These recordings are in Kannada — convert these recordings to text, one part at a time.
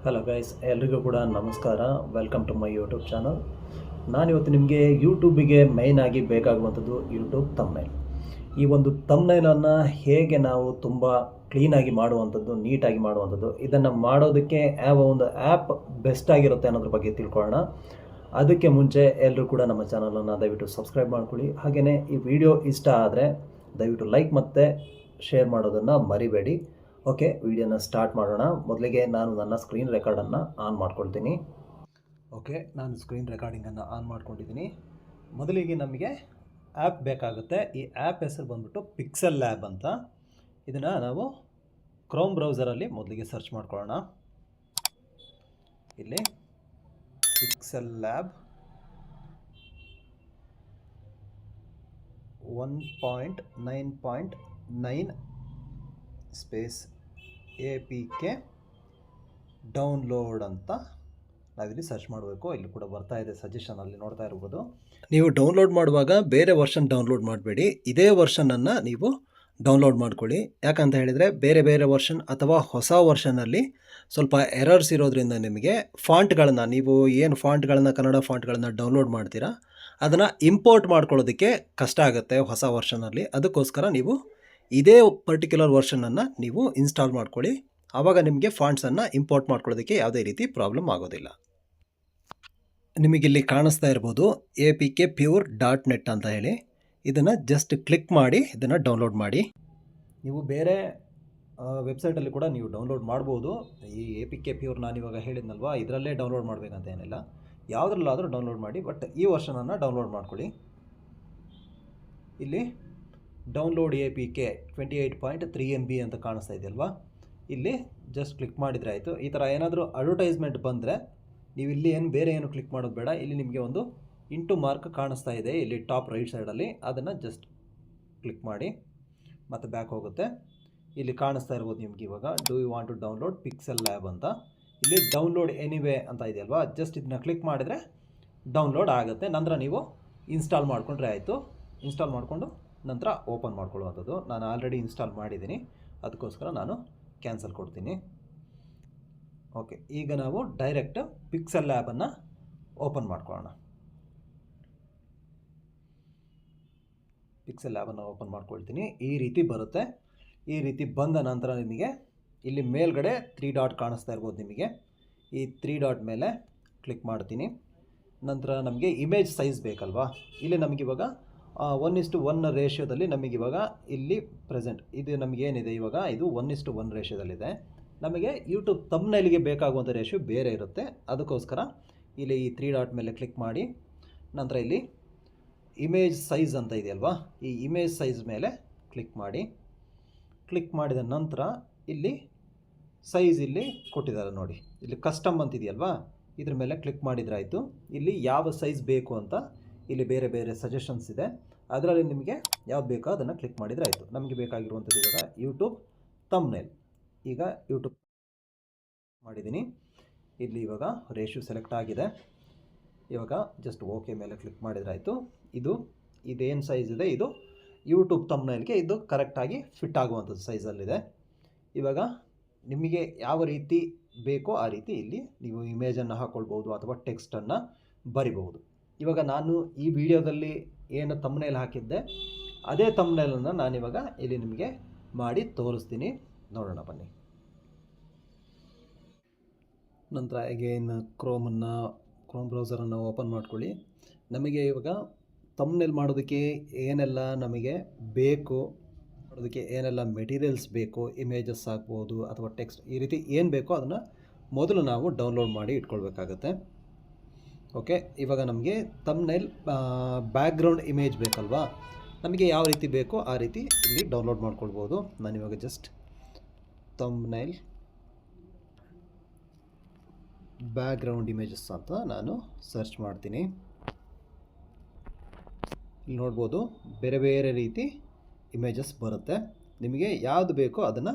ಹಲೋ ಗೈಸ್, ಎಲ್ರಿಗೂ ಕೂಡ ನಮಸ್ಕಾರ. Welcome to my YouTube channel. ನಾನಿವತ್ತು ನಿಮಗೆ ಯೂಟ್ಯೂಬಿಗೆ ಮೇಯ್ನ್ ಆಗಿ ಬೇಕಾಗುವಂಥದ್ದು ಯೂಟ್ಯೂಬ್ ತಮ್ನೈಲ್. ಈ ಒಂದು ತಮ್ನೈಲನ್ನು ಹೇಗೆ ನಾವು ತುಂಬ ಕ್ಲೀನಾಗಿ ಮಾಡುವಂಥದ್ದು, ನೀಟಾಗಿ ಮಾಡುವಂಥದ್ದು, ಇದನ್ನು ಮಾಡೋದಕ್ಕೆ ಯಾವ ಒಂದು ಆ್ಯಪ್ ಬೆಸ್ಟ್ ಆಗಿರುತ್ತೆ ಅನ್ನೋದ್ರ ಬಗ್ಗೆ ತಿಳ್ಕೊಳ್ಳೋಣ. ಅದಕ್ಕೆ ಮುಂಚೆ ಎಲ್ಲರೂ ಕೂಡ ನಮ್ಮ ಚಾನಲನ್ನು ದಯವಿಟ್ಟು ಸಬ್ಸ್ಕ್ರೈಬ್ ಮಾಡ್ಕೊಳ್ಳಿ. ಹಾಗೆಯೇ ಈ ವಿಡಿಯೋ ಇಷ್ಟ ಆದರೆ ದಯವಿಟ್ಟು ಲೈಕ್ ಮತ್ತು ಶೇರ್ ಮಾಡೋದನ್ನು ಮರಿಬೇಡಿ. ಓಕೆ, ವಿಡಿಯೋನ ಸ್ಟಾರ್ಟ್ ಮಾಡೋಣ. ಮೊದಲಿಗೆ ನಾನು ನನ್ನ ಸ್ಕ್ರೀನ್ ರೆಕಾರ್ಡನ್ನು ಆನ್ ಮಾಡ್ಕೊಳ್ತೀನಿ. ಓಕೆ, ನಾನು ಸ್ಕ್ರೀನ್ ರೆಕಾರ್ಡಿಂಗನ್ನು ಆನ್ ಮಾಡ್ಕೊಂಡಿದ್ದೀನಿ. ಮೊದಲಿಗೆ ನಮಗೆ ಆ್ಯಪ್ ಬೇಕಾಗುತ್ತೆ. ಈ ಆ್ಯಪ್ ಹೆಸರು ಬಂದ್ಬಿಟ್ಟು ಪಿಕ್ಸೆಲ್ ಲ್ಯಾಬ್ ಅಂತ. ಇದನ್ನು ನಾವು ಕ್ರೋಮ್ ಬ್ರೌಸರಲ್ಲಿ ಮೊದಲಿಗೆ ಸರ್ಚ್ ಮಾಡ್ಕೊಳ್ಳೋಣ. ಇಲ್ಲಿ pixel lab 1.9.9 space APK download ಅಂತ ನಾವಿಲ್ಲಿ ಸರ್ಚ್ ಮಾಡಬೇಕು. ಇಲ್ಲಿ ಕೂಡ ಬರ್ತಾ ಇದೆ ಸಜೆಷನಲ್ಲಿ, ನೋಡ್ತಾ ಇರ್ಬೋದು. ನೀವು ಡೌನ್ಲೋಡ್ ಮಾಡುವಾಗ ಬೇರೆ ವರ್ಷನ್ ಡೌನ್ಲೋಡ್ ಮಾಡಬೇಡಿ, ಇದೇ ವರ್ಷನನ್ನು ನೀವು ಡೌನ್ಲೋಡ್ ಮಾಡ್ಕೊಳ್ಳಿ. ಯಾಕಂತ ಹೇಳಿದರೆ ಬೇರೆ ಬೇರೆ ವರ್ಷನ್ ಅಥವಾ ಹೊಸ ವರ್ಷನಲ್ಲಿ ಸ್ವಲ್ಪ ಎರರ್ಸ್ ಇರೋದ್ರಿಂದ ನಿಮಗೆ ಫಾಂಟ್ಗಳನ್ನು, ನೀವು ಏನು ಫಾಂಟ್ಗಳನ್ನು, ಕನ್ನಡ ಫಾಂಟ್ಗಳನ್ನು ಡೌನ್ಲೋಡ್ ಮಾಡ್ತೀರಾ ಅದನ್ನು ಇಂಪೋರ್ಟ್ ಮಾಡ್ಕೊಳ್ಳೋದಕ್ಕೆ ಕಷ್ಟ ಆಗುತ್ತೆ ಹೊಸ ವರ್ಷನಲ್ಲಿ. ಅದಕ್ಕೋಸ್ಕರ ನೀವು ಇದೇ ಪರ್ಟಿಕ್ಯುಲರ್ ವರ್ಷನನ್ನು ನೀವು ಇನ್ಸ್ಟಾಲ್ ಮಾಡ್ಕೊಳ್ಳಿ. ಆವಾಗ ನಿಮಗೆ ಫಾಂಟ್ಸನ್ನು ಇಂಪೋರ್ಟ್ ಮಾಡ್ಕೊಳ್ಳೋದಕ್ಕೆ ಯಾವುದೇ ರೀತಿ ಪ್ರಾಬ್ಲಮ್ ಆಗೋದಿಲ್ಲ. ನಿಮಗಿಲ್ಲಿ ಕಾಣಿಸ್ತಾ ಇರ್ಬೋದು APK pure.net ಅಂತ ಹೇಳಿ. ಇದನ್ನು ಜಸ್ಟ್ ಕ್ಲಿಕ್ ಮಾಡಿ ಇದನ್ನು ಡೌನ್ಲೋಡ್ ಮಾಡಿ. ನೀವು ಬೇರೆ ವೆಬ್ಸೈಟಲ್ಲಿ ಕೂಡ ನೀವು ಡೌನ್ಲೋಡ್ ಮಾಡ್ಬೋದು. ಈ APK ಪ್ಯೂರ್ ನಾನಿವಾಗ ಹೇಳಿದ್ನಲ್ವ, ಇದರಲ್ಲೇ ಡೌನ್ಲೋಡ್ ಮಾಡಬೇಕಂತ ಏನಿಲ್ಲ, ಯಾವುದ್ರಲ್ಲಾದರೂ ಡೌನ್ಲೋಡ್ ಮಾಡಿ. ಬಟ್ ಈ ವರ್ಷನನ್ನು ಡೌನ್ಲೋಡ್ ಮಾಡ್ಕೊಳ್ಳಿ. ಇಲ್ಲಿ ಡೌನ್ಲೋಡ್ APK 28.3 MB ಅಂತ ಕಾಣಿಸ್ತಾ ಇದೆಯಲ್ವಾ, ಇಲ್ಲಿ ಜಸ್ಟ್ ಕ್ಲಿಕ್ ಮಾಡಿದರೆ ಆಯಿತು. ಈ ಥರ ಏನಾದರೂ ಅಡ್ವರ್ಟೈಸ್ಮೆಂಟ್ ಬಂದರೆ ನೀವು ಇಲ್ಲಿ ಬೇರೆ ಏನು ಕ್ಲಿಕ್ ಮಾಡೋದು ಬೇಡ. ಇಲ್ಲಿ ನಿಮಗೆ ಒಂದು ಇಂಟು ಮಾರ್ಕ್ ಕಾಣಿಸ್ತಾ ಇದೆ ಇಲ್ಲಿ ಟಾಪ್ ರೈಟ್ ಸೈಡಲ್ಲಿ, ಅದನ್ನು ಜಸ್ಟ್ ಕ್ಲಿಕ್ ಮಾಡಿ ಮತ್ತು ಬ್ಯಾಕ್ ಹೋಗುತ್ತೆ. ಇಲ್ಲಿ ಕಾಣಿಸ್ತಾ ಇರ್ಬೋದು ನಿಮ್ಗೆ ಇವಾಗ, do you want to download pixel lab ಅಂತ. ಇಲ್ಲಿ ಡೌನ್ಲೋಡ್ ಎನಿವೇ ಅಂತ ಇದೆಯಲ್ವಾ, ಜಸ್ಟ್ ಇದನ್ನ ಕ್ಲಿಕ್ ಮಾಡಿದರೆ ಡೌನ್ಲೋಡ್ ಆಗುತ್ತೆ. ನಂತರ ನೀವು ಇನ್ಸ್ಟಾಲ್ ಮಾಡಿಕೊಂಡ್ರೆ ಆಯಿತು. ಇನ್ಸ್ಟಾಲ್ ಮಾಡಿಕೊಂಡು ನಂತರ ಓಪನ್ ಮಾಡ್ಕೊಳ್ಳುವಂಥದ್ದು. ನಾನು ಆಲ್ರೆಡಿ ಇನ್ಸ್ಟಾಲ್ ಮಾಡಿದ್ದೀನಿ, ಅದಕ್ಕೋಸ್ಕರ ನಾನು ಕ್ಯಾನ್ಸಲ್ ಕೊಡ್ತೀನಿ. ಓಕೆ, ಈಗ ನಾವು ಡೈರೆಕ್ಟ್ ಪಿಕ್ಸೆಲ್ ಲ್ಯಾಬನ್ನು ಓಪನ್ ಮಾಡ್ಕೊಳ್ಳೋಣ. ಪಿಕ್ಸೆಲ್ ಲ್ಯಾಬನ್ನು ಓಪನ್ ಮಾಡ್ಕೊಳ್ತೀನಿ. ಈ ರೀತಿ ಬರುತ್ತೆ. ಈ ರೀತಿ ಬಂದ ನಂತರ ನಿಮಗೆ ಇಲ್ಲಿ ಮೇಲ್ಗಡೆ 3 ಡಾಟ್ ಕಾಣಿಸ್ತಾ ಇರ್ಬೋದು ನಿಮಗೆ. ಈ 3 ಡಾಟ್ ಮೇಲೆ ಕ್ಲಿಕ್ ಮಾಡ್ತೀನಿ. ನಂತರ ನಮಗೆ ಇಮೇಜ್ ಸೈಜ್ ಬೇಕಲ್ವಾ, ಇಲ್ಲಿ ನಮಗಿವಾಗ 1:1 ರೇಷಿಯೋದಲ್ಲಿ ನಮಗಿವಾಗ ಇಲ್ಲಿ ಪ್ರೆಸೆಂಟ್ ಇದು ನಮಗೇನಿದೆ ಇವಾಗ, ಇದು 1:1 ರೇಷಿಯೋದಲ್ಲಿದೆ. ನಮಗೆ ಯೂಟ್ಯೂಬ್ ತಮ್ನೈಲ್ಗೆ ಬೇಕಾಗುವಂಥ ರೇಷಿಯೋ ಬೇರೆ ಇರುತ್ತೆ. ಅದಕ್ಕೋಸ್ಕರ ಇಲ್ಲಿ ಈ 3 ಡಾಟ್ ಮೇಲೆ ಕ್ಲಿಕ್ ಮಾಡಿ ನಂತರ ಇಲ್ಲಿ ಇಮೇಜ್ ಸೈಜ್ ಅಂತ ಇದೆಯಲ್ವಾ, ಈ ಇಮೇಜ್ ಸೈಜ್ ಮೇಲೆ ಕ್ಲಿಕ್ ಮಾಡಿ. ಕ್ಲಿಕ್ ಮಾಡಿದ ನಂತರ ಇಲ್ಲಿ ಸೈಜ್ ಇಲ್ಲಿ ಕೊಟ್ಟಿದ್ದಾರೆ ನೋಡಿ, ಇಲ್ಲಿ ಕಸ್ಟಮ್ ಅಂತಿದೆಯಲ್ವಾ, ಇದ್ರ ಮೇಲೆ ಕ್ಲಿಕ್ ಮಾಡಿದರೆ ಆಯಿತು. ಇಲ್ಲಿ ಯಾವ ಸೈಜ್ ಬೇಕು ಅಂತ ಇಲ್ಲಿ ಬೇರೆ ಬೇರೆ ಸಜೆಷನ್ಸ್ ಇದೆ, ಅದರಲ್ಲಿ ನಿಮಗೆ ಯಾವ್ದು ಬೇಕೋ ಅದನ್ನು ಕ್ಲಿಕ್ ಮಾಡಿದರೆ ಆಯಿತು. ನಮಗೆ ಬೇಕಾಗಿರುವಂಥದ್ದು ಇವಾಗ ಯೂಟ್ಯೂಬ್ ತಮ್ನೈಲ್. ಈಗ ಯೂಟ್ಯೂಬ್ ಮಾಡಿದ್ದೀನಿ. ಇಲ್ಲಿ ಇವಾಗ ರೇಷಿಯೋ ಸೆಲೆಕ್ಟ್ ಆಗಿದೆ. ಇವಾಗ ಜಸ್ಟ್ ಓಕೆ ಮೇಲೆ ಕ್ಲಿಕ್ ಮಾಡಿದರೆ ಆಯಿತು. ಇದೇನು ಸೈಜ್ ಇದೆ, ಇದು ಯೂಟ್ಯೂಬ್ ತಮ್ನೈಲ್ಗೆ ಇದು ಕರೆಕ್ಟಾಗಿ ಫಿಟ್ ಆಗುವಂಥದ್ದು ಸೈಜಲ್ಲಿದೆ. ಇವಾಗ ನಿಮಗೆ ಯಾವ ರೀತಿ ಬೇಕೋ ಆ ರೀತಿ ಇಲ್ಲಿ ನೀವು ಇಮೇಜನ್ನು ಹಾಕ್ಕೊಳ್ಬೋದು ಅಥವಾ ಟೆಕ್ಸ್ಟನ್ನು ಬರಿಬಹುದು. ಇವಾಗ ನಾನು ಈ ವಿಡಿಯೋದಲ್ಲಿ ಏನು ತಮ್ನೈಲ್ ಹಾಕಿದ್ದೆ ಅದೇ ತಮ್ನೈಲನ್ನು ನಾನಿವಾಗ ಇಲ್ಲಿ ನಿಮಗೆ ಮಾಡಿ ತೋರಿಸ್ತೀನಿ, ನೋಡೋಣ ಬನ್ನಿ. ನಂತರ ಅಗೇನ್ ಕ್ರೋಮ್ ಬ್ರೌಸರನ್ನು ಓಪನ್ ಮಾಡ್ಕೊಳ್ಳಿ. ನಮಗೆ ಇವಾಗ ತಮ್ನೈಲ್ ಮಾಡೋದಕ್ಕೆ ಏನೆಲ್ಲ ನಮಗೆ ಬೇಕು, ಮಾಡೋದಕ್ಕೆ ಏನೆಲ್ಲ ಮೆಟೀರಿಯಲ್ಸ್ ಬೇಕು, ಇಮೇಜಸ್ ಆಗ್ಬೋದು ಅಥವಾ ಟೆಕ್ಸ್ಟ್, ಈ ರೀತಿ ಏನು ಬೇಕೋ ಅದನ್ನು ಮೊದಲು ನಾವು ಡೌನ್ಲೋಡ್ ಮಾಡಿ ಇಟ್ಕೊಳ್ಬೇಕಾಗತ್ತೆ. ಓಕೆ, ಇವಾಗ ನಮಗೆ ತಮ್ನೈಲ್ ಬ್ಯಾಕ್ಗ್ರೌಂಡ್ ಇಮೇಜ್ ಬೇಕಲ್ವಾ, ನಮಗೆ ಯಾವ ರೀತಿ ಬೇಕೋ ಆ ರೀತಿ ಇಲ್ಲಿ ಡೌನ್ಲೋಡ್ ಮಾಡ್ಕೊಳ್ಬೋದು. ನಾನಿವಾಗ ಜಸ್ಟ್ ತಮ್ನೈಲ್ ಬ್ಯಾಕ್ಗ್ರೌಂಡ್ ಇಮೇಜಸ್ ಅಂತ ನಾನು ಸರ್ಚ್ ಮಾಡ್ತೀನಿ. ಇಲ್ಲಿ ನೋಡ್ಬೋದು ಬೇರೆ ಬೇರೆ ರೀತಿ ಇಮೇಜಸ್ ಬರುತ್ತೆ. ನಿಮಗೆ ಯಾವುದು ಬೇಕೋ ಅದನ್ನು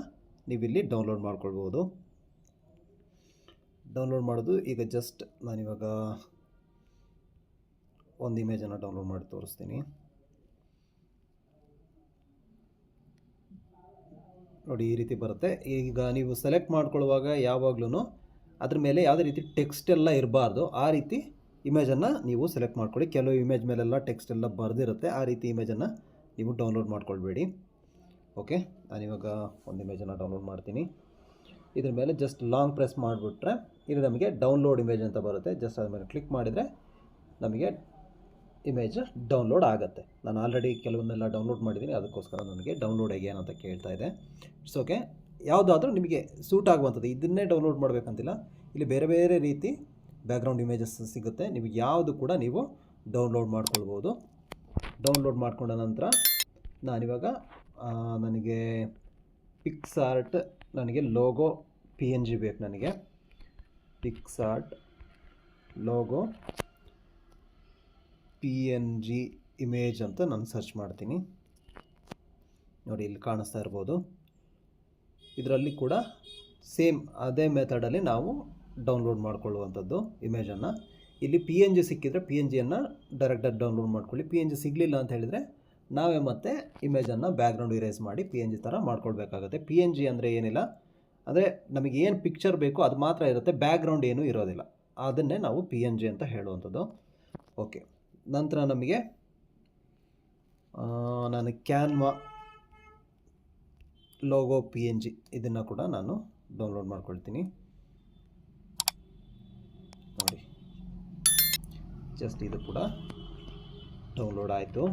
ನೀವಿಲ್ಲಿ ಡೌನ್ಲೋಡ್ ಮಾಡ್ಕೊಳ್ಬೋದು. ಡೌನ್ಲೋಡ್ ಮಾಡೋದು ಈಗ ಜಸ್ಟ್ ನಾನಿವಾಗ ಒಂದು ಇಮೇಜನ್ನು ಡೌನ್ಲೋಡ್ ಮಾಡಿ ತೋರಿಸ್ತೀನಿ. ನೋಡಿ ಈ ರೀತಿ ಬರುತ್ತೆ. ಈಗ ನೀವು ಸೆಲೆಕ್ಟ್ ಮಾಡ್ಕೊಳ್ಳುವಾಗ ಯಾವಾಗಲೂ ಅದ್ರ ಮೇಲೆ ಯಾವುದೇ ರೀತಿ ಟೆಕ್ಸ್ಟ್ ಎಲ್ಲ ಇರಬಾರ್ದು. ಆ ರೀತಿ ಇಮೇಜನ್ನು ನೀವು ಸೆಲೆಕ್ಟ್ ಮಾಡ್ಕೊಳ್ಳಿ. ಕೆಲವು ಇಮೇಜ್ ಮೇಲೆಲ್ಲ ಟೆಕ್ಸ್ಟ್ ಎಲ್ಲ ಬರೆದಿರುತ್ತೆ, ಆ ರೀತಿ ಇಮೇಜನ್ನು ನೀವು ಡೌನ್ಲೋಡ್ ಮಾಡ್ಕೊಳ್ಬೇಡಿ. ಓಕೆ, ನಾನಿವಾಗ ಒಂದು ಇಮೇಜನ್ನು ಡೌನ್ಲೋಡ್ ಮಾಡ್ತೀನಿ. ಇದ್ರ ಮೇಲೆ ಜಸ್ಟ್ ಲಾಂಗ್ ಪ್ರೆಸ್ ಮಾಡಿಬಿಟ್ರೆ ಇದು ನಮಗೆ ಡೌನ್ಲೋಡ್ ಇಮೇಜ್ ಅಂತ ಬರುತ್ತೆ. ಜಸ್ಟ್ ಅದ್ರ ಮೇಲೆ ಕ್ಲಿಕ್ ಮಾಡಿದರೆ ನಮಗೆ ಇಮೇಜ್ ಡೌನ್ಲೋಡ್ ಆಗುತ್ತೆ. ನಾನು ಆಲ್ರೆಡಿ ಕೆಲವನ್ನೆಲ್ಲ ಡೌನ್ಲೋಡ್ ಮಾಡಿದ್ದೀನಿ, ಅದಕ್ಕೋಸ್ಕರ ನನಗೆ ಡೌನ್ಲೋಡ್ ಹೇಗೆ ಅಂತ ಕೇಳ್ತಾ ಇದೆ. It's okay. ಯಾವುದಾದ್ರೂ ನಿಮಗೆ ಸೂಟ್ ಆಗುವಂಥದ್ದು ಇದನ್ನೇ ಡೌನ್ಲೋಡ್ ಮಾಡಬೇಕಂತಿಲ್ಲ. ಇಲ್ಲಿ ಬೇರೆ ಬೇರೆ ರೀತಿ ಬ್ಯಾಕ್ಗ್ರೌಂಡ್ ಇಮೇಜಸ್ ಸಿಗುತ್ತೆ. ನಿಮಗೆ ಯಾವುದು ಕೂಡ ನೀವು ಡೌನ್ಲೋಡ್ ಮಾಡ್ಕೊಳ್ಬೋದು. ಡೌನ್ಲೋಡ್ ಮಾಡ್ಕೊಂಡ ನಂತರ ನಾನಿವಾಗ ನನಗೆ ಪಿಕ್ಸಾರ್ಟ್, ನನಗೆ ಲೋಗೋ PNG ಬೇಕು. ನನಗೆ ಪಿಕ್ಸಾರ್ಟ್ ಲೋಗೋ PNG ಇಮೇಜ್ ಅಂತ ನಾನು ಸರ್ಚ್ ಮಾಡ್ತೀನಿ. ನೋಡಿ, ಇಲ್ಲಿ ಕಾಣಿಸ್ತಾ ಇರ್ಬೋದು. ಇದರಲ್ಲಿ ಕೂಡ ಸೇಮ್ ಅದೇ ಮೆಥಡಲ್ಲಿ ನಾವು ಡೌನ್ಲೋಡ್ ಮಾಡ್ಕೊಳ್ಳುವಂಥದ್ದು ಇಮೇಜನ್ನು. ಇಲ್ಲಿ PNG ಸಿಕ್ಕಿದರೆ PNGಯನ್ನು ಡೈರೆಕ್ಟಾಗಿ ಡೌನ್ಲೋಡ್ ಮಾಡ್ಕೊಳ್ಳಿ. PNG ಸಿಗಲಿಲ್ಲ ಅಂತ ಹೇಳಿದರೆ ನಾವೇ ಮತ್ತೆ ಇಮೇಜನ್ನು ಬ್ಯಾಕ್ಗ್ರೌಂಡ್ ಇರೇಸ್ ಮಾಡಿ PNG ಥರ ಮಾಡ್ಕೊಳ್ಬೇಕಾಗುತ್ತೆ. PNG ಅಂದರೆ ಏನಿಲ್ಲ, ಅಂದರೆ ನಮಗೆ ಏನು ಪಿಕ್ಚರ್ ಬೇಕೋ ಅದು ಮಾತ್ರ ಇರುತ್ತೆ, ಬ್ಯಾಕ್ಗ್ರೌಂಡ್ ಏನೂ ಇರೋದಿಲ್ಲ. ಅದನ್ನೇ ನಾವು PNG ಅಂತ ಹೇಳುವಂಥದ್ದು. ಓಕೆ, ನಂತರ ನಮಗೆ ನಾನು ಕ್ಯಾನ್ವಾ ಲೋಗೋ PNG ಇದನ್ನು ಕೂಡ ನಾನು ಡೌನ್ಲೋಡ್ ಮಾಡ್ಕೊಳ್ತೀನಿ. ನೋಡಿ, ಜಸ್ಟ್ ಇದು ಕೂಡ ಡೌನ್ಲೋಡ್ ಆಯಿತು.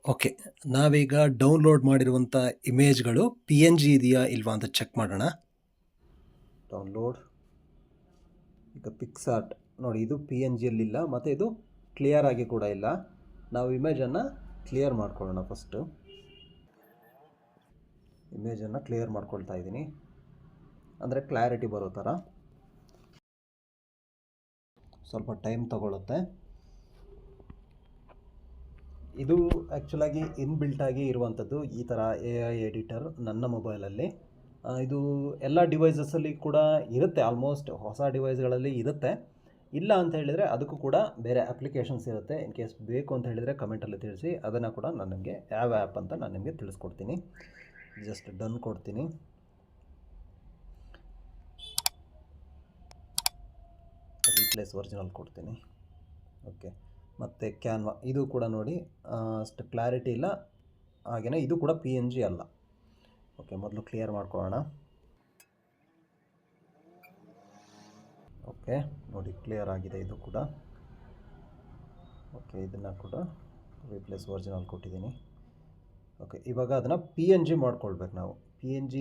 ಓಕೆ, ನಾವೀಗ ಡೌನ್ಲೋಡ್ ಮಾಡಿರುವಂಥ ಇಮೇಜ್ಗಳು PNG ಇದೆಯಾ ಇಲ್ವಾ ಅಂತ ಚೆಕ್ ಮಾಡೋಣ. ಡೌನ್ಲೋಡ್, ಈಗ ಪಿಕ್ಸಾರ್ಟ್ ನೋಡಿ, ಇದು PNGಯಲ್ಲಿಲ್ಲ ಮತ್ತು ಇದು ಕ್ಲಿಯರ್ ಆಗಿ ಕೂಡ ಇಲ್ಲ. ನಾವು ಇಮೇಜನ್ನು ಕ್ಲಿಯರ್ ಮಾಡ್ಕೊಳ್ಳೋಣ. ಫಸ್ಟು ಇಮೇಜನ್ನು ಕ್ಲಿಯರ್ ಮಾಡ್ಕೊಳ್ತಾ ಇದ್ದೀನಿ, ಅಂದರೆ ಕ್ಲಾರಿಟಿ ಬರೋ ಥರ. ಸ್ವಲ್ಪ ಟೈಮ್ ತಗೊಳ್ಳುತ್ತೆ. ಇದು ಆ್ಯಕ್ಚುಲಾಗಿ ಇನ್ಬಿಲ್ಟಾಗಿ ಇರುವಂಥದ್ದು ಈ ಥರ AI ಎಡಿಟರ್ ನನ್ನ ಮೊಬೈಲಲ್ಲಿ. ಇದು ಎಲ್ಲ ಡಿವೈಸಸ್ಸಲ್ಲಿ ಕೂಡ ಇರುತ್ತೆ, ಆಲ್ಮೋಸ್ಟ್ ಹೊಸ ಡಿವೈಸ್ಗಳಲ್ಲಿ ಇರುತ್ತೆ. ಇಲ್ಲ ಅಂತ ಹೇಳಿದರೆ ಅದಕ್ಕೂ ಕೂಡ ಬೇರೆ ಅಪ್ಲಿಕೇಶನ್ಸ್ ಇರುತ್ತೆ. ಇನ್ ಕೇಸ್ ಬೇಕು ಅಂತ ಹೇಳಿದರೆ ಕಮೆಂಟಲ್ಲಿ ತಿಳಿಸಿ, ಅದನ್ನು ಕೂಡ ನಾನು ನಿಮಗೆ ಯಾವ ಆ್ಯಪ್ ಅಂತ ನಾನು ನಿಮಗೆ ತಿಳಿಸ್ಕೊಡ್ತೀನಿ. ಜಸ್ಟ್ ಡನ್ ಕೊಡ್ತೀನಿ. ರೀಪ್ಲೇಸ್ ಒರಿಜಿನಲ್ ಕೊಡ್ತೀನಿ. ಓಕೆ, ಮತ್ತು ಕ್ಯಾನ್ವಾ ಇದು ಕೂಡ ನೋಡಿ ಅಷ್ಟು ಕ್ಲಾರಿಟಿ ಇಲ್ಲ, ಹಾಗೆಯೇ ಇದು ಕೂಡ PNG ಅಲ್ಲ. ಓಕೆ, ಮೊದಲು ಕ್ಲಿಯರ್ ಮಾಡ್ಕೊಳ್ಳೋಣ. ಓಕೆ, ನೋಡಿ ಕ್ಲಿಯರ್ ಆಗಿದೆ ಇದು ಕೂಡ. ಓಕೆ, ಇದನ್ನು ಕೂಡ ರೀಪ್ಲೇಸ್ ಒರಿಜಿನಲ್ ಕೊಟ್ಟಿದ್ದೀನಿ. ಓಕೆ, ಇವಾಗ ಅದನ್ನು PNG ಮಾಡ್ಕೊಳ್ಬೇಕು ನಾವು. PNG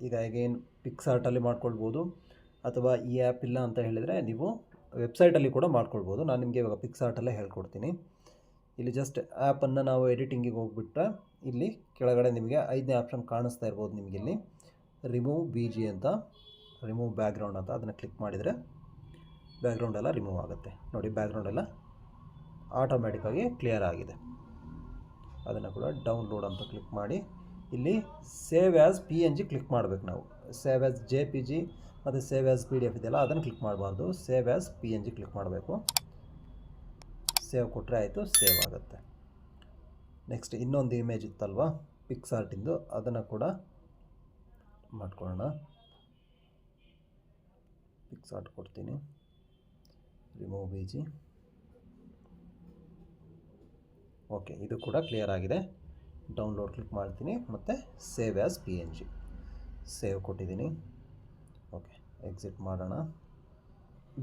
ಈಗ ಅಗೇನ್ ಪಿಕ್ಸಾರ್ಟಲ್ಲಿ ಮಾಡ್ಕೊಳ್ಬೋದು, ಅಥವಾ ಈ ಆ್ಯಪ್ ಇಲ್ಲ ಅಂತ ಹೇಳಿದರೆ ನೀವು ವೆಬ್ಸೈಟಲ್ಲಿ ಕೂಡ ಮಾಡ್ಕೊಳ್ಬೋದು. ನಾನು ನಿಮಗೆ ಇವಾಗ ಪಿಕ್ಸಾರ್ಟಲ್ಲೇ ಹೇಳ್ಕೊಡ್ತೀನಿ. ಇಲ್ಲಿ ಜಸ್ಟ್ ಆ್ಯಪನ್ನು ನಾವು ಎಡಿಟಿಂಗಿಗೆ ಹೋಗ್ಬಿಟ್ರೆ ಇಲ್ಲಿ ಕೆಳಗಡೆ ನಿಮಗೆ 5ನೇ ಆಪ್ಷನ್ ಕಾಣಿಸ್ತಾ ಇರ್ಬೋದು ನಿಮಗೆ. ಇಲ್ಲಿ ರಿಮೂವ್ BG ಅಂತ, ರಿಮೂವ್ ಬ್ಯಾಕ್ಗ್ರೌಂಡ್ ಅಂತ, ಅದನ್ನು ಕ್ಲಿಕ್ ಮಾಡಿದರೆ ಬ್ಯಾಕ್ಗ್ರೌಂಡ್ ಎಲ್ಲ ರಿಮೂವ್ ಆಗುತ್ತೆ. ನೋಡಿ, ಬ್ಯಾಕ್ಗ್ರೌಂಡ್ ಎಲ್ಲ ಆಟೋಮ್ಯಾಟಿಕ್ಕಾಗಿ ಕ್ಲಿಯರ್ ಆಗಿದೆ. ಅದನ್ನು ಕೂಡ ಡೌನ್ಲೋಡ್ ಅಂತ ಕ್ಲಿಕ್ ಮಾಡಿ ಇಲ್ಲಿ ಸೇವ್ ಆ್ಯಸ್ PNG ಕ್ಲಿಕ್ ಮಾಡಬೇಕು ನಾವು. ಸೇವ್ ಆ್ಯಸ್ JPG ಮತ್ತು ಸೇವ್ ಆ್ಯಸ್ PDF ಇದೆಯಲ್ಲ, ಅದನ್ನು ಕ್ಲಿಕ್ ಮಾಡಬಾರ್ದು. ಸೇವ್ ಆ್ಯಸ್ PNG ಕ್ಲಿಕ್ ಮಾಡಬೇಕು. ಸೇವ್ ಕೊಟ್ಟರೆ ಆಯಿತು, ಸೇವ್ ಆಗುತ್ತೆ. ನೆಕ್ಸ್ಟ್ ಇನ್ನೊಂದು ಇಮೇಜ್ ಇತ್ತಲ್ವ ಪಿಕ್ಸಾರ್ಟಿಂದು, ಅದನ್ನು ಕೂಡ ಮಾಡ್ಕೊಳ್ಳೋಣ. ಪಿಕ್ಸಾರ್ಟ್ ಕೊಡ್ತೀನಿ, ರಿಮೂವ್ BG. ಓಕೆ, ಇದು ಕೂಡ ಕ್ಲಿಯರ್ ಆಗಿದೆ. ಡೌನ್ಲೋಡ್ ಕ್ಲಿಕ್ ಮಾಡ್ತೀನಿ ಮತ್ತು ಸೇವ್ ಆ್ಯಸ್ PNG ಸೇವ್ ಕೊಟ್ಟಿದ್ದೀನಿ. ಓಕೆ, ಎಕ್ಸಿಟ್ ಮಾಡೋಣ.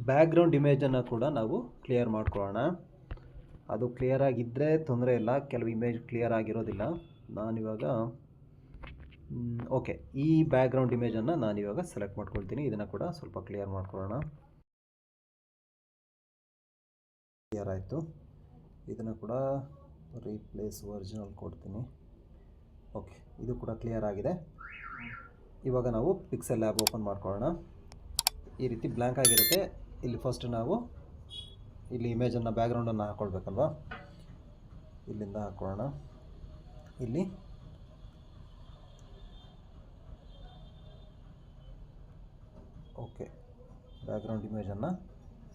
ಬ್ಯಾಕ್ಗ್ರೌಂಡ್ ಇಮೇಜನ್ನು ಕೂಡ ನಾವು ಕ್ಲಿಯರ್ ಮಾಡ್ಕೊಳ್ಳೋಣ. ಅದು ಕ್ಲಿಯರ್ ಆಗಿದ್ದರೆ ತೊಂದರೆ ಇಲ್ಲ, ಕೆಲವು ಇಮೇಜ್ ಕ್ಲಿಯರ್ ಆಗಿರೋದಿಲ್ಲ. ನಾನಿವಾಗ ಓಕೆ, ಈ ಬ್ಯಾಕ್ಗ್ರೌಂಡ್ ಇಮೇಜನ್ನು ನಾನಿವಾಗ ಸೆಲೆಕ್ಟ್ ಮಾಡ್ಕೊಳ್ತೀನಿ. ಇದನ್ನು ಕೂಡ ಸ್ವಲ್ಪ ಕ್ಲಿಯರ್ ಮಾಡ್ಕೊಳ್ಳೋಣ. ಕ್ಲಿಯರ್ ಆಯಿತು. ಇದನ್ನು ಕೂಡ ರೀಪ್ಲೇಸ್ ಒರಿಜಿನಲ್ ಕೊಡ್ತೀನಿ. ಓಕೆ, ಇದು ಕೂಡ ಕ್ಲಿಯರ್ ಆಗಿದೆ. ಇವಾಗ ನಾವು ಪಿಕ್ಸೆಲ್ ಆ್ಯಪ್ ಓಪನ್ ಮಾಡ್ಕೊಳ್ಳೋಣ. ಈ ರೀತಿ ಬ್ಲ್ಯಾಂಕ್ ಆಗಿರುತ್ತೆ. ಇಲ್ಲಿ ಫಸ್ಟ್ ನಾವು ಇಲ್ಲಿ ಇಮೇಜನ್ನು ಬ್ಯಾಕ್ಗ್ರೌಂಡನ್ನು ಹಾಕ್ಕೊಳ್ಬೇಕಲ್ವ, ಇಲ್ಲಿಂದ ಹಾಕ್ಕೊಳ್ಳೋಣ. ಇಲ್ಲಿ ಓಕೆ, ಬ್ಯಾಕ್ಗ್ರೌಂಡ್ ಇಮೇಜನ್ನು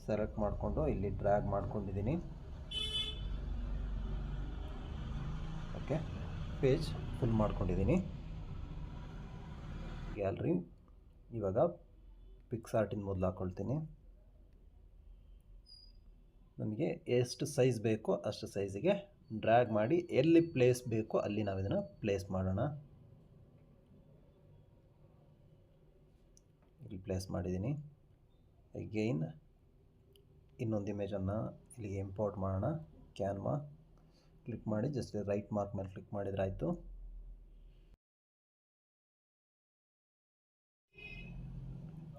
ಸೆಲೆಕ್ಟ್ ಮಾಡಿಕೊಂಡು ಇಲ್ಲಿ ಡ್ರ್ಯಾಗ್ ಮಾಡ್ಕೊಂಡಿದ್ದೀನಿ. ಓಕೆ, ಪೇಜ್ ಫುಲ್ ಮಾಡ್ಕೊಂಡಿದ್ದೀನಿ. ಗ್ಯಾಲರಿ. ಇವಾಗ ಪಿಕ್ಸಾರ್ಟಿನ ಮೊದಲು ಹಾಕ್ಕೊಳ್ತೀನಿ. ನಮಗೆ ಎಷ್ಟು ಸೈಜ್ ಬೇಕೋ ಅಷ್ಟು ಸೈಜಿಗೆ ಡ್ರ್ಯಾಗ್ ಮಾಡಿ ಎಲ್ಲಿ ಪ್ಲೇಸ್ ಬೇಕೋ ಅಲ್ಲಿ ನಾವು ಇದನ್ನು ಪ್ಲೇಸ್ ಮಾಡೋಣ. ಇಲ್ಲಿ ಪ್ಲೇಸ್ ಮಾಡಿದ್ದೀನಿ. ಅಗೈನ್ ಇನ್ನೊಂದು ಇಮೇಜನ್ನು ಇಲ್ಲಿಗೆ ಇಂಪೋರ್ಟ್ ಮಾಡೋಣ. ಕ್ಯಾನ್ವಾ ಕ್ಲಿಕ್ ಮಾಡಿ ಜಸ್ಟ್ ರೈಟ್ ಮಾರ್ಕ್ ಮೇಲೆ ಕ್ಲಿಕ್ ಮಾಡಿದರೆ ಆಯಿತು.